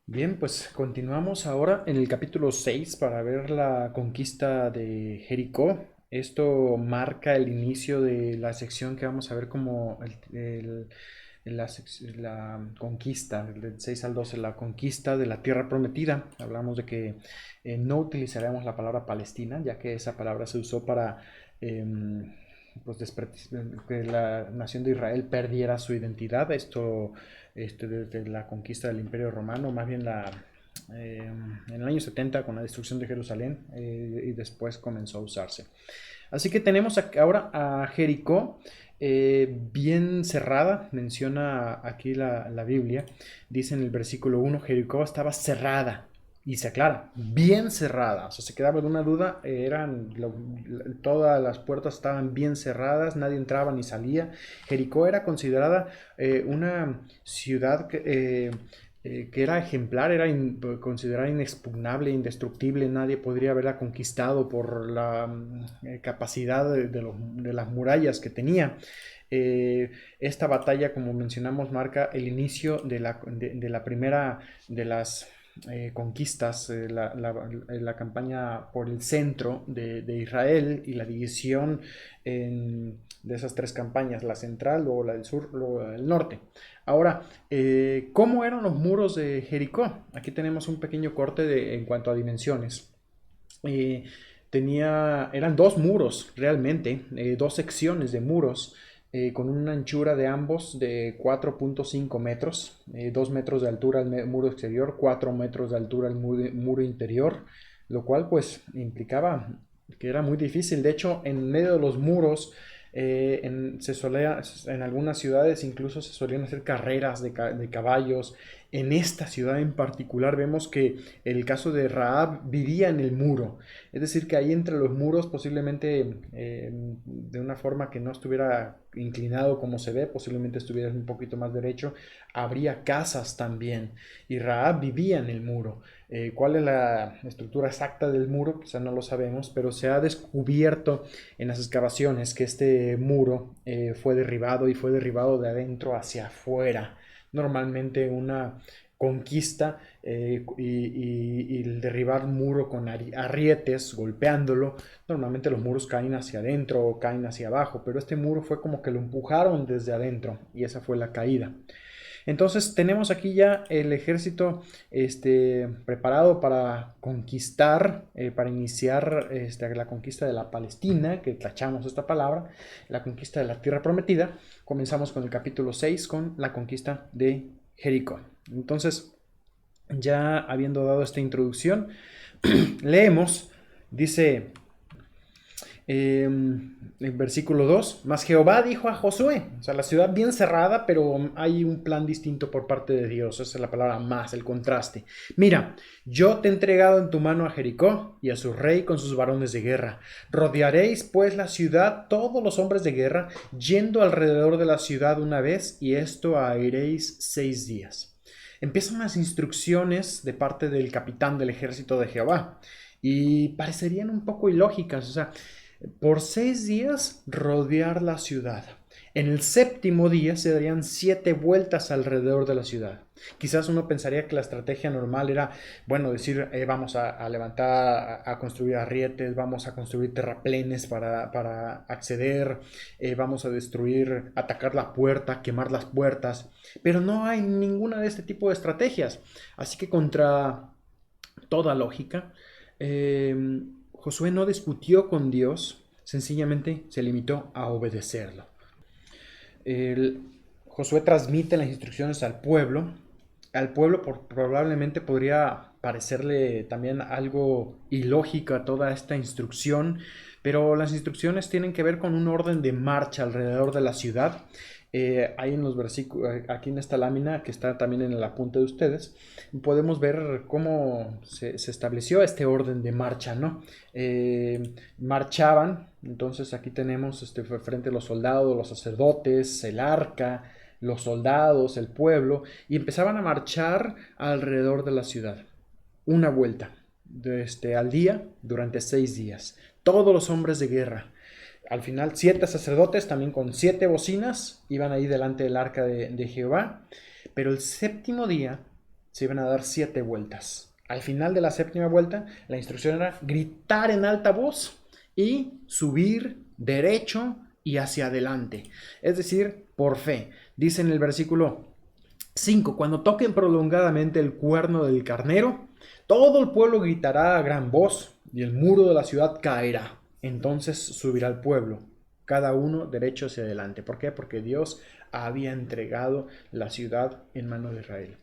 Bien, pues continuamos ahora en el capítulo 6 para ver la conquista de Jericó. Esto marca el inicio de la sección que vamos a ver como la conquista, del 6 al 12, la conquista de la tierra prometida. Hablamos de que no utilizaremos la palabra Palestina, ya que esa palabra se usó para em, pues, que la nación de Israel perdiera su identidad. Esto desde la conquista del Imperio Romano, más bien en el año 70 con la destrucción de Jerusalén, y después comenzó a usarse. Así que tenemos ahora a Jericó, bien cerrada, menciona aquí la Biblia, dice en el versículo 1, Jericó estaba cerrada. Y se aclara, bien cerrada. O sea, se quedaba en una duda, todas las puertas estaban bien cerradas, nadie entraba ni salía. Jericó era considerada una ciudad que era ejemplar, considerada inexpugnable, indestructible, nadie podría haberla conquistado por la capacidad de las murallas que tenía. Esta batalla, como mencionamos, marca el inicio de la primera de las conquistas, la campaña por el centro de Israel y la división de esas tres campañas, la central, luego la del sur, luego la del norte. Ahora, ¿cómo eran los muros de Jericó? Aquí tenemos un pequeño corte en cuanto a dimensiones. Eh, Eran dos muros realmente, dos secciones de muros con una anchura de ambos de 4.5 metros, 2 metros de altura el muro exterior, 4 metros de altura el muro interior, lo cual pues implicaba que era muy difícil. De hecho, en medio de los muros, en algunas ciudades incluso se solían hacer carreras de caballos. En esta ciudad en particular vemos que el caso de Raab vivía en el muro, es decir, que ahí entre los muros posiblemente de una forma que no estuviera inclinado como se ve, posiblemente estuviera un poquito más derecho, habría casas también y Raab vivía en el muro. ¿Cuál es la estructura exacta del muro? Quizá no lo sabemos, pero se ha descubierto en las excavaciones que este muro fue derribado y fue derribado de adentro hacia afuera. Normalmente una conquista y el derribar un muro con arrietes, golpeándolo, normalmente los muros caen hacia adentro o caen hacia abajo, pero este muro fue como que lo empujaron desde adentro y esa fue la caída. Entonces tenemos aquí ya el ejército preparado para conquistar, para iniciar la conquista de la Palestina, que tachamos esta palabra, la conquista de la tierra prometida. Comenzamos con el capítulo 6 con la conquista de Jericó. Entonces, ya habiendo dado esta introducción, leemos, dice el versículo 2, más Jehová dijo a Josué, o sea, la ciudad bien cerrada, pero hay un plan distinto por parte de Dios, esa es la palabra más, el contraste. Mira, yo te he entregado en tu mano a Jericó y a su rey con sus varones de guerra. Rodearéis pues la ciudad todos los hombres de guerra, yendo alrededor de la ciudad una vez, y esto haréis 6 días. Empiezan las instrucciones de parte del capitán del ejército de Jehová y parecerían un poco ilógicas, o sea, por 6 días rodear la ciudad. En el séptimo día se darían 7 vueltas alrededor de la ciudad. Quizás uno pensaría que la estrategia normal era, bueno, decir, vamos a levantar, a construir arrietes, vamos a construir terraplenes para acceder, vamos a destruir, atacar la puerta, quemar las puertas. Pero no hay ninguna de este tipo de estrategias. Así que contra toda lógica, Josué no discutió con Dios, sencillamente se limitó a obedecerlo. El, Josué transmite las instrucciones al pueblo. Al pueblo probablemente podría parecerle también algo ilógica toda esta instrucción, pero las instrucciones tienen que ver con un orden de marcha alrededor de la ciudad. Ahí en los versículos, aquí en esta lámina que está también en el apunte de ustedes, podemos ver cómo se estableció este orden de marcha, ¿no? Marchaban, entonces aquí tenemos frente a los soldados, los sacerdotes, el arca, los soldados, el pueblo, y empezaban a marchar alrededor de la ciudad. Una vuelta al día durante 6 días. Todos los hombres de guerra. Al final, 7 sacerdotes, también con 7 bocinas, iban ahí delante del arca de Jehová. Pero el séptimo día se iban a dar 7 vueltas. Al final de la séptima vuelta, la instrucción era gritar en alta voz y subir derecho y hacia adelante. Es decir, por fe. Dice en el versículo 5, cuando toquen prolongadamente el cuerno del carnero, todo el pueblo gritará a gran voz y el muro de la ciudad caerá. Entonces subirá el pueblo, cada uno derecho hacia adelante. ¿Por qué? Porque Dios había entregado la ciudad en manos de Israel.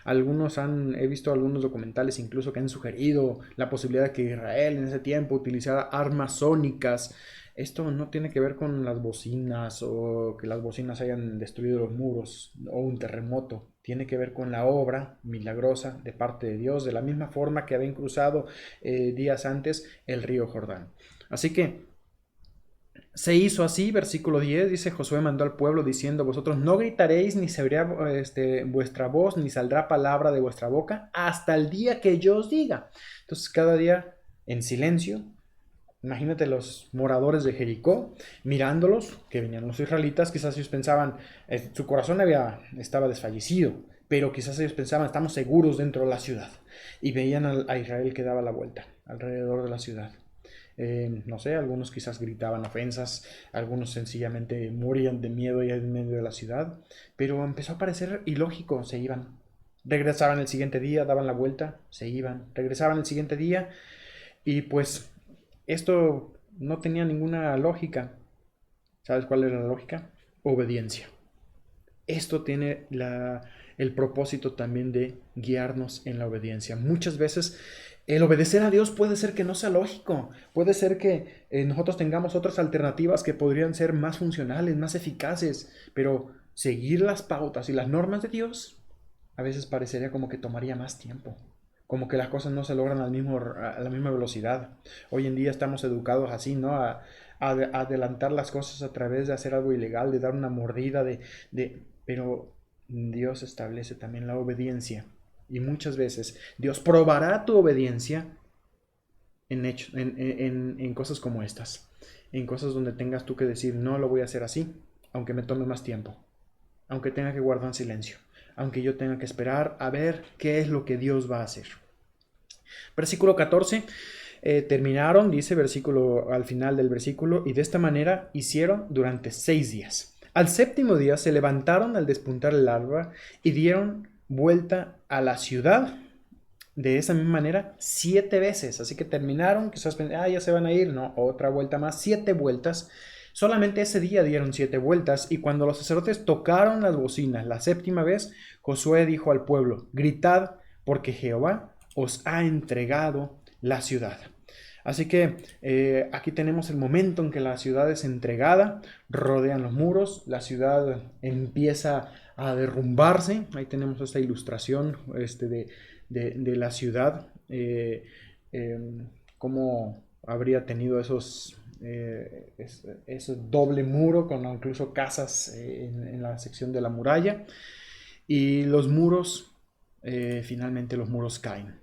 He visto algunos documentales incluso que han sugerido la posibilidad de que Israel en ese tiempo utilizara armas sónicas. Esto no tiene que ver con las bocinas o que las bocinas hayan destruido los muros o un terremoto. Tiene que ver con la obra milagrosa de parte de Dios, de la misma forma que habían cruzado días antes el río Jordán. Así que se hizo así, versículo 10, dice: Josué mandó al pueblo diciendo: vosotros no gritaréis, ni se oirá vuestra voz, ni saldrá palabra de vuestra boca, hasta el día que yo os diga. Entonces cada día en silencio. Imagínate los moradores de Jericó mirándolos, que venían los israelitas. Quizás ellos pensaban, su corazón estaba desfallecido, pero quizás ellos pensaban, estamos seguros dentro de la ciudad. Y veían a Israel que daba la vuelta alrededor de la ciudad. No sé, algunos quizás gritaban ofensas, algunos sencillamente morían de miedo ya en medio de la ciudad, pero empezó a parecer ilógico. Se iban, regresaban el siguiente día, daban la vuelta, se iban, regresaban el siguiente día, y pues esto no tenía ninguna lógica. ¿Sabes cuál era la lógica? Obediencia. Esto tiene el propósito también de guiarnos en la obediencia. Muchas veces el obedecer a Dios puede ser que no sea lógico, puede ser que nosotros tengamos otras alternativas que podrían ser más funcionales, más eficaces, pero seguir las pautas y las normas de Dios a veces parecería como que tomaría más tiempo, como que las cosas no se logran a la misma velocidad. Hoy en día estamos educados así, ¿no? A adelantar las cosas a través de hacer algo ilegal, de dar una mordida, pero Dios establece también la obediencia. Y muchas veces Dios probará tu obediencia en cosas como estas. En cosas donde tengas tú que decir, no lo voy a hacer así, aunque me tome más tiempo. Aunque tenga que guardar silencio. Aunque yo tenga que esperar a ver qué es lo que Dios va a hacer. Versículo 14. Terminaron, dice al final del versículo, y de esta manera hicieron durante 6 días. Al séptimo día se levantaron al despuntar el alba y dieron vuelta a la ciudad de esa misma manera 7 veces. Así que terminaron, quizás ya se van a ir, no, otra vuelta más, 7 vueltas. Solamente ese día dieron 7 vueltas, y cuando los sacerdotes tocaron las bocinas la séptima vez, Josué dijo al pueblo: gritad, porque Jehová os ha entregado la ciudad. Así que aquí tenemos el momento en que la ciudad es entregada, rodean los muros, la ciudad empieza a derrumbarse. Ahí tenemos esta ilustración de la ciudad, cómo habría tenido ese doble muro con incluso casas en la sección de la muralla, y los muros, finalmente los muros caen.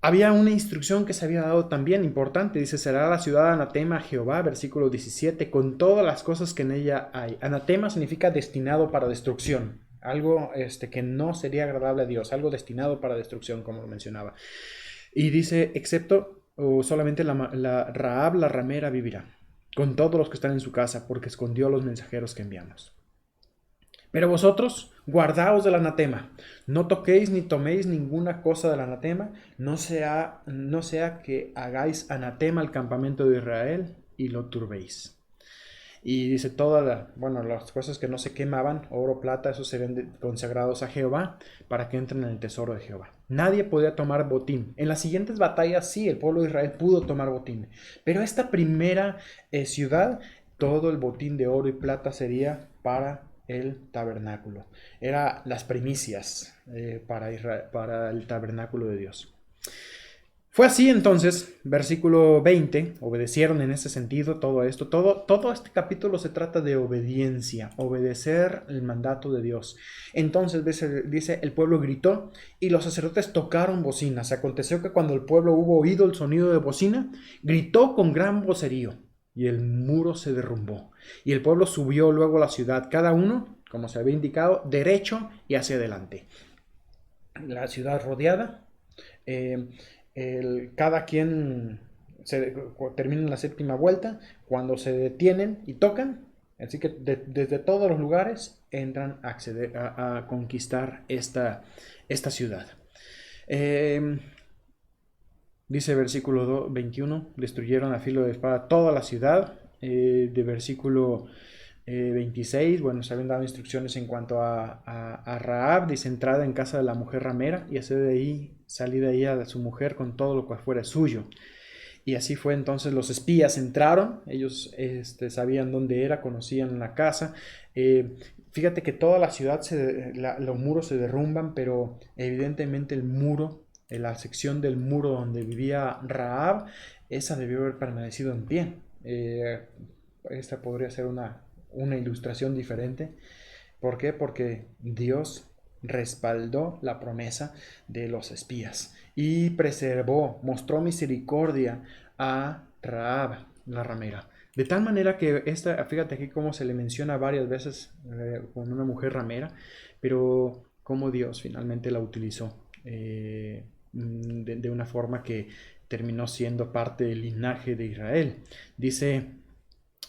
Había una instrucción que se había dado también importante. Dice: será la ciudad anatema a Jehová, versículo 17, con todas las cosas que en ella hay. Anatema significa destinado para destrucción. Algo que no sería agradable a Dios, algo destinado para destrucción, como lo mencionaba. Y dice: excepto o solamente la Rahab, la ramera, vivirá, con todos los que están en su casa, porque escondió a los mensajeros que enviamos. Pero vosotros guardaos del anatema, no toquéis ni toméis ninguna cosa del anatema, no sea que hagáis anatema al campamento de Israel y lo turbéis. Y dice: las cosas que no se quemaban, oro, plata, esos serían consagrados a Jehová, para que entren en el tesoro de Jehová. Nadie podía tomar botín. En las siguientes batallas sí, el pueblo de Israel pudo tomar botín, pero esta primera ciudad, todo el botín de oro y plata sería para el tabernáculo. Era las primicias para el tabernáculo de Dios. Fue así entonces, versículo 20, obedecieron en ese sentido todo esto. Todo este capítulo se trata de obediencia, obedecer el mandato de Dios. Entonces dice: el pueblo gritó y los sacerdotes tocaron bocinas. Aconteció que cuando el pueblo hubo oído el sonido de bocina, gritó con gran vocerío, y el muro se derrumbó. Y el pueblo subió luego a la ciudad, cada uno, como se había indicado, derecho y hacia adelante. la ciudad rodeada. Eh, Cada quien termina la séptima vuelta, cuando se detienen y tocan, así que desde todos los lugares entran a, acceder, a conquistar esta ciudad. Eh, Dice versículo 21, destruyeron a filo de espada toda la ciudad. De versículo 26, bueno, se habían dado instrucciones en cuanto a Rahab, dice entrada en casa de la mujer ramera y hacer de ahí, salir de ahí a su mujer con todo lo cual fuera suyo. Y así fue entonces, los espías entraron, ellos sabían dónde era, conocían la casa. Fíjate que toda la ciudad, los muros se derrumban, pero evidentemente el muro, la sección del muro donde vivía Rahab, esa debió haber permanecido en pie. Esta podría ser una ilustración diferente. ¿Por qué? Porque Dios respaldó la promesa de los espías y preservó, mostró misericordia a Rahab, la ramera. De tal manera que fíjate aquí cómo se le menciona varias veces con una mujer ramera, pero cómo Dios finalmente la utilizó de una forma que terminó siendo parte del linaje de Israel. Dice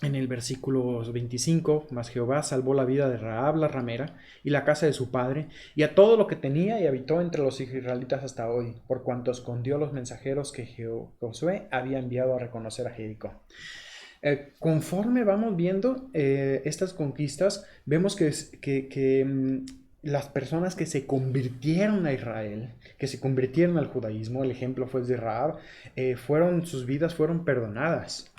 en el versículo 25, mas Jehová salvó la vida de Rahab la ramera y la casa de su padre y a todo lo que tenía y habitó entre los israelitas hasta hoy, por cuanto escondió los mensajeros que Josué había enviado a reconocer a Jericó. Conforme vamos viendo estas conquistas, vemos que las personas que se convirtieron a Israel, que se convirtieron al judaísmo, el ejemplo fue de Rahab, sus vidas fueron perdonadas.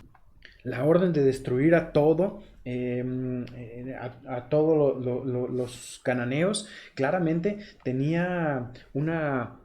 La orden de destruir a todo, a todos los cananeos, claramente tenía una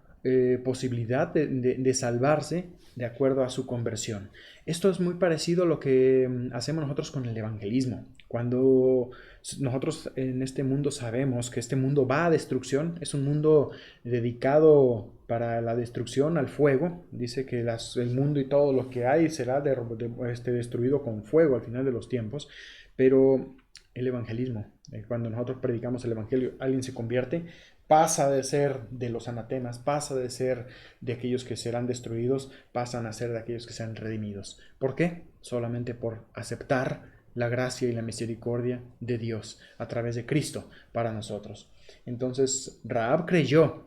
posibilidad de salvarse de acuerdo a su conversión. Esto es muy parecido a lo que hacemos nosotros con el evangelismo. Cuando nosotros en este mundo sabemos que este mundo va a destrucción, es un mundo dedicado para la destrucción al fuego. Dice que el mundo y todo lo que hay será destruido con fuego al final de los tiempos. Pero el evangelismo, cuando nosotros predicamos el evangelio, alguien se convierte, pasa de ser de los anatemas, pasa de ser de aquellos que serán destruidos, pasan a ser de aquellos que serán redimidos. ¿Por qué? Solamente por aceptar la gracia y la misericordia de Dios a través de Cristo para nosotros. Entonces, Rahab creyó.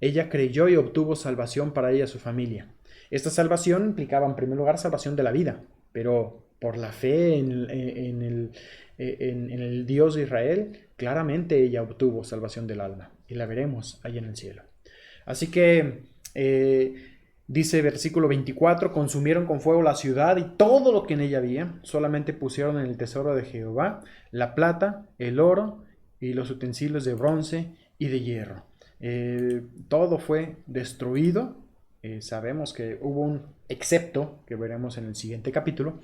Ella creyó y obtuvo salvación para ella y su familia. Esta salvación implicaba en primer lugar salvación de la vida, pero por la fe en el Dios de Israel, claramente ella obtuvo salvación del alma y la veremos ahí en el cielo. Así que dice versículo 24, consumieron con fuego la ciudad y todo lo que en ella había, solamente pusieron en el tesoro de Jehová la plata, el oro y los utensilios de bronce y de hierro. Todo fue destruido. Sabemos que hubo un excepto que veremos en el siguiente capítulo.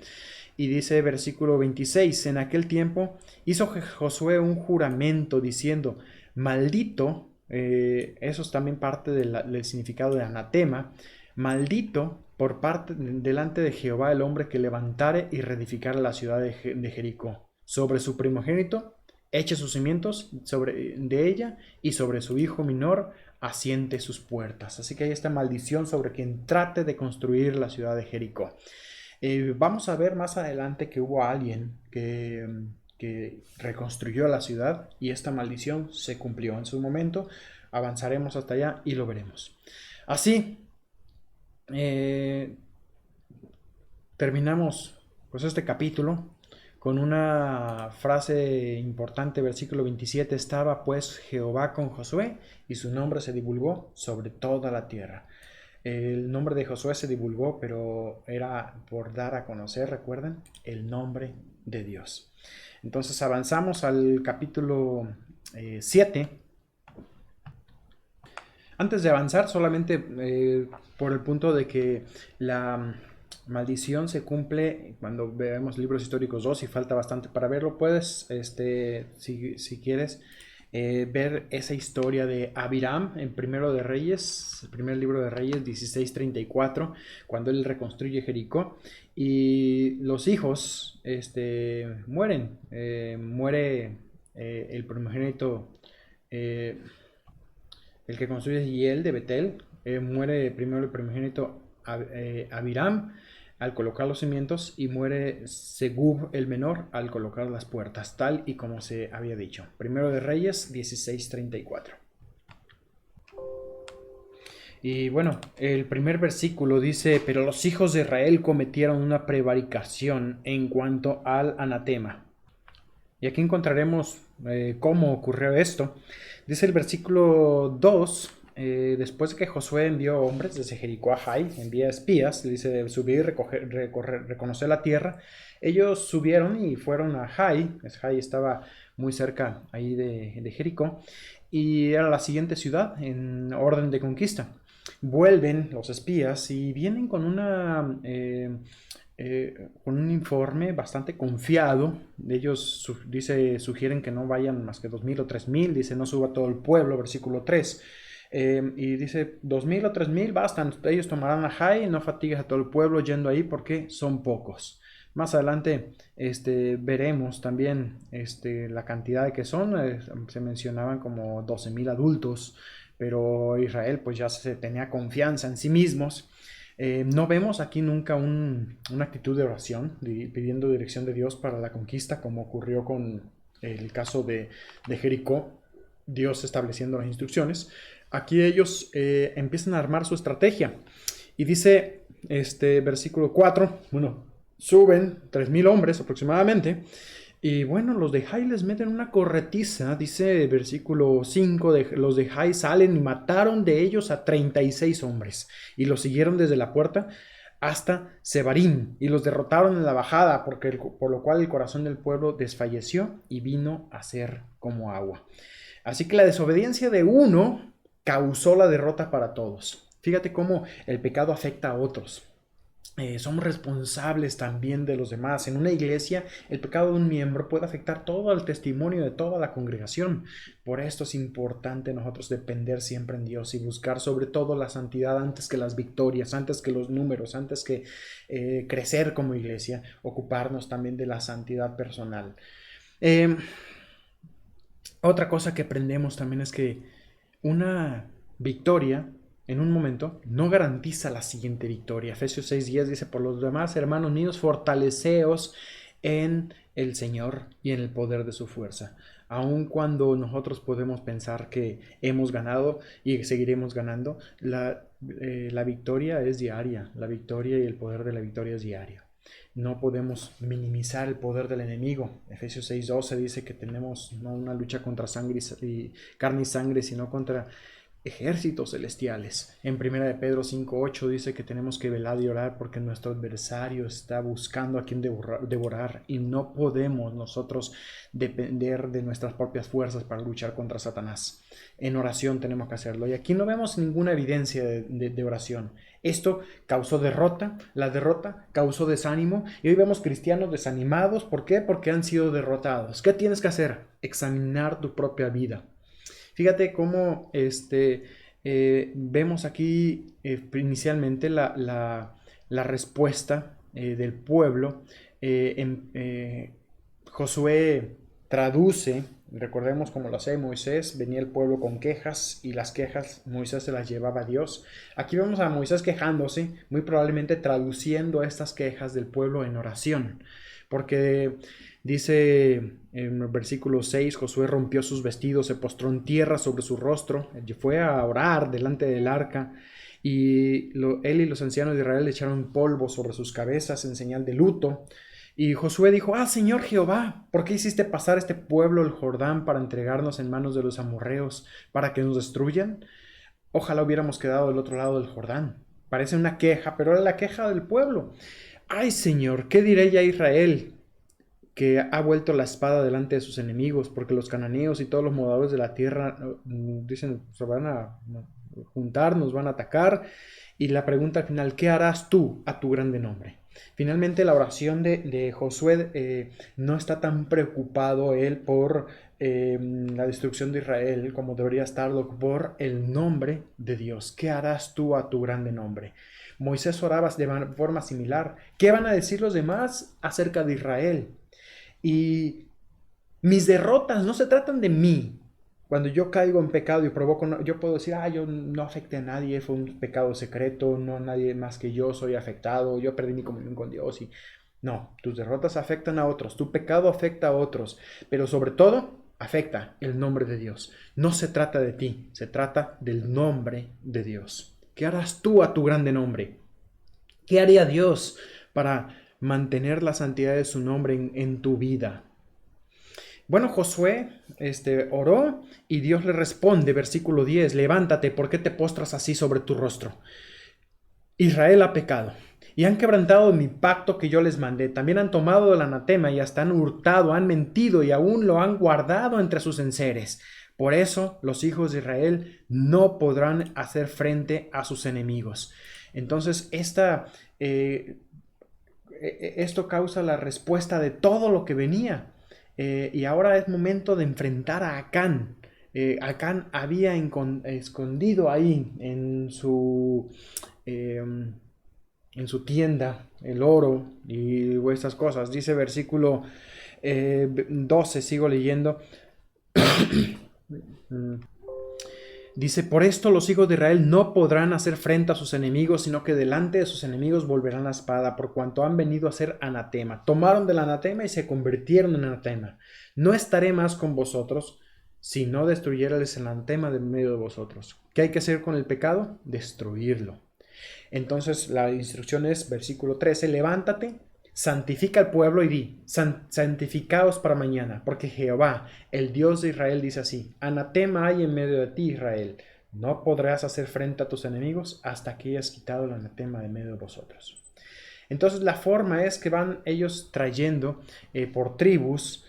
Y dice versículo 26, en aquel tiempo hizo Josué un juramento diciendo, maldito, eso es también parte del significado de anatema, maldito por parte delante de Jehová el hombre que levantare y reedificare la ciudad de Jericó. Sobre su primogénito eche sus cimientos de ella y sobre su hijo menor asiente sus puertas. Así que hay esta maldición sobre quien trate de construir la ciudad de Jericó. Vamos a ver más adelante que hubo alguien que reconstruyó la ciudad y esta maldición se cumplió en su momento. Avanzaremos hasta allá y lo veremos. Así, terminamos pues este capítulo con una frase importante, versículo 27, estaba pues Jehová con Josué y su nombre se divulgó sobre toda la tierra. El nombre de Josué se divulgó, pero era por dar a conocer, recuerden, el nombre de Dios. Entonces avanzamos al capítulo 7. Antes de avanzar, solamente por el punto de que la maldición se cumple cuando vemos libros históricos 2 y falta bastante para verlo, puedes, si quieres, ver esa historia de Abiram en Primero de Reyes, el primer libro de Reyes 16:34, cuando él reconstruye Jericó y los hijos mueren, muere el primogénito el que construye Hiel de Betel, muere primero el primogénito Abiram al colocar los cimientos y muere Segub el menor al colocar las puertas, tal y como se había dicho. Primero de Reyes 16:34. Y bueno, el primer versículo dice, pero los hijos de Israel cometieron una prevaricación en cuanto al anatema. Y aquí encontraremos cómo ocurrió esto. Dice el versículo 2, después de que Josué envió hombres desde Jericó a Jai, envía espías, le dice subir y reconocer la tierra. Ellos subieron y fueron a Jai. Jai estaba muy cerca ahí de Jericó y era la siguiente ciudad en orden de conquista. Vuelven los espías y vienen con con un informe bastante confiado. Ellos sugieren que no vayan más que 2,000 o 3,000. Dice, no suba todo el pueblo, versículo 3. Y dice, 2,000 o 3,000 bastan. Ellos tomarán a Jai, no fatigues a todo el pueblo yendo ahí porque son pocos. Más adelante veremos también la cantidad de que son. Se mencionaban como 12,000 adultos, pero Israel pues ya se tenía confianza en sí mismos. No vemos aquí nunca una actitud de oración, pidiendo dirección de Dios para la conquista, como ocurrió con el caso de Jericó, Dios estableciendo las instrucciones. Aquí ellos empiezan a armar su estrategia. Y dice versículo 4, bueno, suben 3,000 hombres aproximadamente. Y bueno, los de Jai les meten una corretiza, dice el versículo 5, los de Jai salen y mataron de ellos a 36 hombres y los siguieron desde la puerta hasta Sebarim y los derrotaron en la bajada, por lo cual el corazón del pueblo desfalleció y vino a ser como agua. Así que la desobediencia de uno causó la derrota para todos. Fíjate cómo el pecado afecta a otros. Somos responsables también de los demás. En una iglesia, el pecado de un miembro puede afectar todo el testimonio de toda la congregación. Por esto es importante nosotros depender siempre en Dios y buscar sobre todo la santidad antes que las victorias, antes que los números, antes que crecer como iglesia, ocuparnos también de la santidad personal. Otra cosa que aprendemos también es que una victoria en un momento no garantiza la siguiente victoria. Efesios 6:10 dice, por los demás, hermanos míos, fortaleceos en el Señor y en el poder de su fuerza. Aun cuando nosotros podemos pensar que hemos ganado y seguiremos ganando, la victoria es diaria. La victoria y el poder de la victoria es diario. No podemos minimizar el poder del enemigo. Efesios 6:12 dice que tenemos no una lucha contra carne y sangre, sino contra ejércitos celestiales. En 1 de Pedro 5:8 dice que tenemos que velar y orar porque nuestro adversario está buscando a quien devorar y no podemos nosotros depender de nuestras propias fuerzas para luchar contra Satanás. En oración tenemos que hacerlo y aquí no vemos ninguna evidencia de oración. Esto causó derrota, la derrota causó desánimo y hoy vemos cristianos desanimados. ¿Por qué? Porque han sido derrotados. ¿Qué tienes que hacer? Examinar tu propia vida. Fíjate cómo vemos aquí inicialmente la respuesta del pueblo. Josué traduce, recordemos como lo hacía Moisés, venía el pueblo con quejas y las quejas Moisés se las llevaba a Dios. Aquí vemos a Moisés quejándose, muy probablemente traduciendo estas quejas del pueblo en oración, porque dice en el versículo 6, Josué rompió sus vestidos, se postró en tierra sobre su rostro, fue a orar delante del arca y él y los ancianos de Israel le echaron polvo sobre sus cabezas en señal de luto. Y Josué dijo, Señor Jehová, ¿por qué hiciste pasar este pueblo el Jordán para entregarnos en manos de los amorreos, para que nos destruyan? Ojalá hubiéramos quedado del otro lado del Jordán. Parece una queja, pero era la queja del pueblo. Ay, Señor, ¿qué diré ya a Israel? Que ha vuelto la espada delante de sus enemigos, porque los cananeos y todos los moradores de la tierra dicen, se van a juntar, nos van a atacar. Y la pregunta al final, ¿qué harás tú a tu grande nombre? Finalmente la oración de Josué no está tan preocupado él por la destrucción de Israel como debería estarlo por el nombre de Dios. ¿Qué harás tú a tu grande nombre? Moisés oraba de forma similar. ¿Qué van a decir los demás acerca de Israel? Y mis derrotas no se tratan de mí. Cuando yo caigo en pecado y provoco, yo puedo decir, yo no afecté a nadie, fue un pecado secreto, no nadie más que yo soy afectado, yo perdí mi comunión con Dios. Y no, tus derrotas afectan a otros, tu pecado afecta a otros, pero sobre todo afecta el nombre de Dios. No se trata de ti, se trata del nombre de Dios. ¿Qué harás tú a tu grande nombre? ¿Qué haría Dios para mantener la santidad de su nombre en tu vida? Bueno, Josué oró y Dios le responde, versículo 10, levántate, ¿por qué te postras así sobre tu rostro? Israel ha pecado y han quebrantado mi pacto que yo les mandé. También han tomado el anatema y hasta han hurtado, han mentido y aún lo han guardado entre sus enseres. Por eso los hijos de Israel no podrán hacer frente a sus enemigos. Entonces, esto causa la respuesta de todo lo que venía. Y ahora es momento de enfrentar a Acán. Acán había escondido ahí en su tienda el oro y estas cosas. Dice versículo 12, sigo leyendo. Dice, por esto los hijos de Israel no podrán hacer frente a sus enemigos, sino que delante de sus enemigos volverán la espada, por cuanto han venido a ser anatema. Tomaron del anatema y se convirtieron en anatema. No estaré más con vosotros, si no destruyereles el anatema de medio de vosotros. ¿Qué hay que hacer con el pecado? Destruirlo. Entonces la instrucción es, versículo 13, levántate, santifica al pueblo y di, santificaos para mañana, porque Jehová, el Dios de Israel, dice así, anatema hay en medio de ti, Israel, no podrás hacer frente a tus enemigos hasta que hayas quitado el anatema de medio de vosotros. Entonces la forma es que van ellos trayendo por tribus,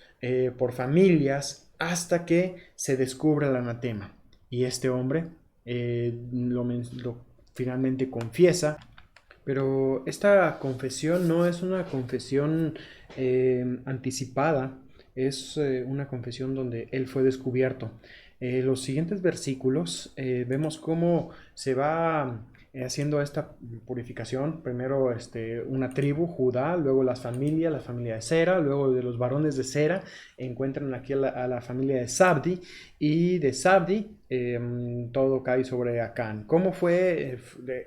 por familias, hasta que se descubra el anatema. Y este hombre finalmente confiesa. Pero esta confesión no es una confesión anticipada, es una confesión donde él fue descubierto. Los siguientes versículos vemos cómo se va haciendo esta purificación. Primero una tribu, Judá, luego la familia de Sera, luego de los varones de Sera encuentran aquí a la familia de Zabdi, y de Zabdi todo cae sobre Acán. ¿Cómo fue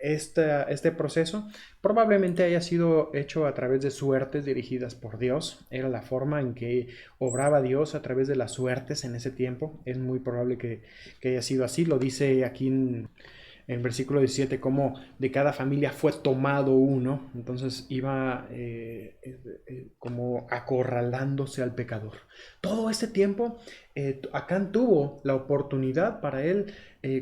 este proceso? Probablemente haya sido hecho a través de suertes dirigidas por Dios. Era la forma en que obraba Dios a través de las suertes en ese tiempo. Es muy probable que haya sido así. Lo dice aquí en versículo 17, como de cada familia fue tomado uno. Entonces iba como acorralándose al pecador. Todo este tiempo Acán tuvo la oportunidad para él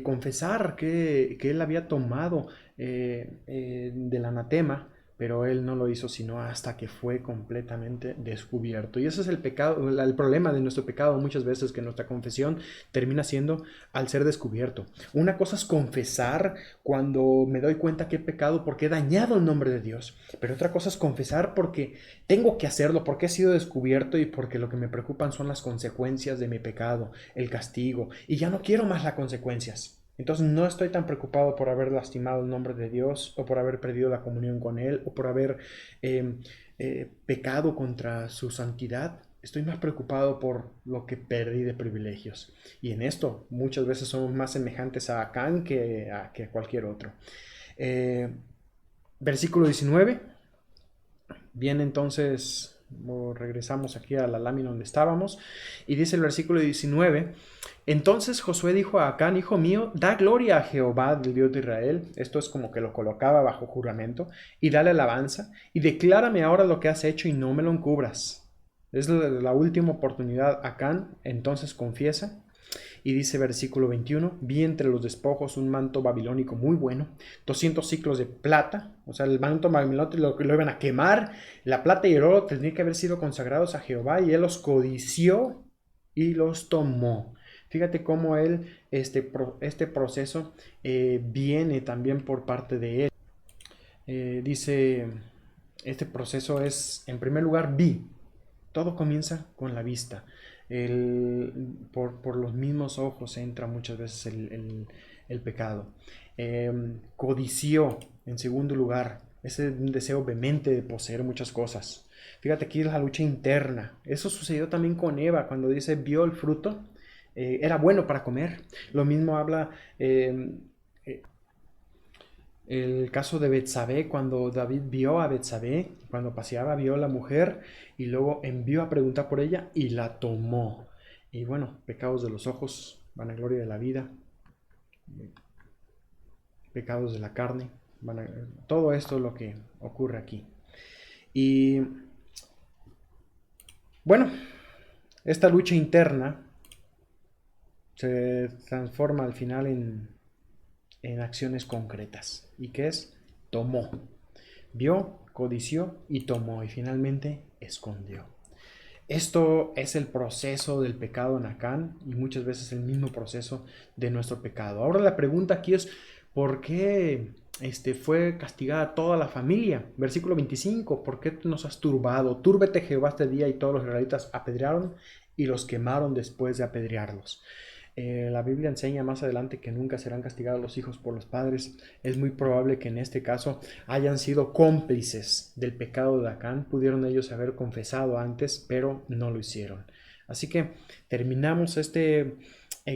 confesar que él había tomado del anatema, pero él no lo hizo sino hasta que fue completamente descubierto. Y ese es el pecado, el problema de nuestro pecado muchas veces, que nuestra confesión termina siendo al ser descubierto. Una cosa es confesar cuando me doy cuenta que he pecado porque he dañado el nombre de Dios, pero otra cosa es confesar porque tengo que hacerlo, porque he sido descubierto y porque lo que me preocupan son las consecuencias de mi pecado, el castigo, y ya no quiero más las consecuencias. Entonces no estoy tan preocupado por haber lastimado el nombre de Dios, o por haber perdido la comunión con Él, o por haber pecado contra su santidad. Estoy más preocupado por lo que perdí de privilegios. Y en esto muchas veces somos más semejantes a Acán que a cualquier otro. Versículo 19. Bien, entonces regresamos aquí a la lámina donde estábamos. Y dice el versículo 19. Entonces Josué dijo a Acán, hijo mío, da gloria a Jehová, el Dios de Israel. Esto es como que lo colocaba bajo juramento. Y dale alabanza. Y declárame ahora lo que has hecho y no me lo encubras. Es la última oportunidad. Acán entonces confiesa. Y dice versículo 21, vi entre los despojos un manto babilónico muy bueno, 200 ciclos de plata, o sea, el manto babilónico lo iban a quemar. La plata y el oro tendrían que haber sido consagrados a Jehová, y él los codició y los tomó. Fíjate cómo él, este proceso viene también por parte de él. Dice, este proceso es, en primer lugar, vi. Todo comienza con la vista. Por los mismos ojos entra muchas veces el pecado. Codició, en segundo lugar, ese deseo vehemente de poseer muchas cosas. Fíjate, aquí es la lucha interna. Eso sucedió también con Eva, cuando dice vio el fruto era bueno para comer. Lo mismo habla el caso de Betsabé, cuando David vio a Betsabé, cuando paseaba, vio a la mujer y luego envió a preguntar por ella y la tomó. Y bueno, pecados de los ojos, vanagloria de la vida, pecados de la carne, todo esto es lo que ocurre aquí. Y bueno, esta lucha interna se transforma al final en acciones concretas. ¿Y qué es? Tomó. Vio, codició y tomó y finalmente escondió. Esto es el proceso del pecado en Acán y muchas veces el mismo proceso de nuestro pecado. Ahora la pregunta aquí es, ¿por qué fue castigada toda la familia? Versículo 25, ¿por qué nos has turbado? Túrbete Jehová este día, y todos los israelitas apedrearon y los quemaron después de apedrearlos. La Biblia enseña más adelante que nunca serán castigados los hijos por los padres. Es muy probable que en este caso hayan sido cómplices del pecado de Acán. Pudieron ellos haber confesado antes, pero no lo hicieron. Así que terminamos este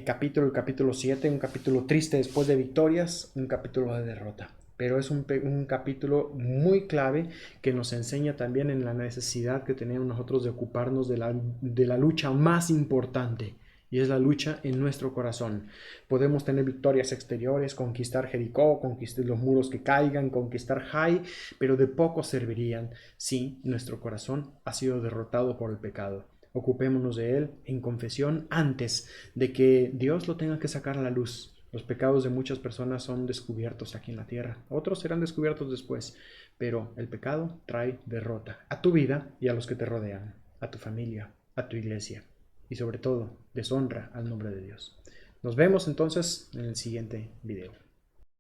capítulo, el capítulo 7, un capítulo triste después de victorias, un capítulo de derrota. Pero es un capítulo muy clave que nos enseña también en la necesidad que tenemos nosotros de ocuparnos de la lucha más importante, y es la lucha en nuestro corazón. Podemos tener victorias exteriores, conquistar Jericó, conquistar los muros que caigan, conquistar Jai, pero de poco servirían si nuestro corazón ha sido derrotado por el pecado. Ocupémonos de él en confesión antes de que Dios lo tenga que sacar a la luz. Los pecados de muchas personas son descubiertos aquí en la tierra, otros serán descubiertos después, pero el pecado trae derrota a tu vida y a los que te rodean, a tu familia, a tu iglesia, y sobre todo deshonra al nombre de Dios. Nos vemos entonces en el siguiente video.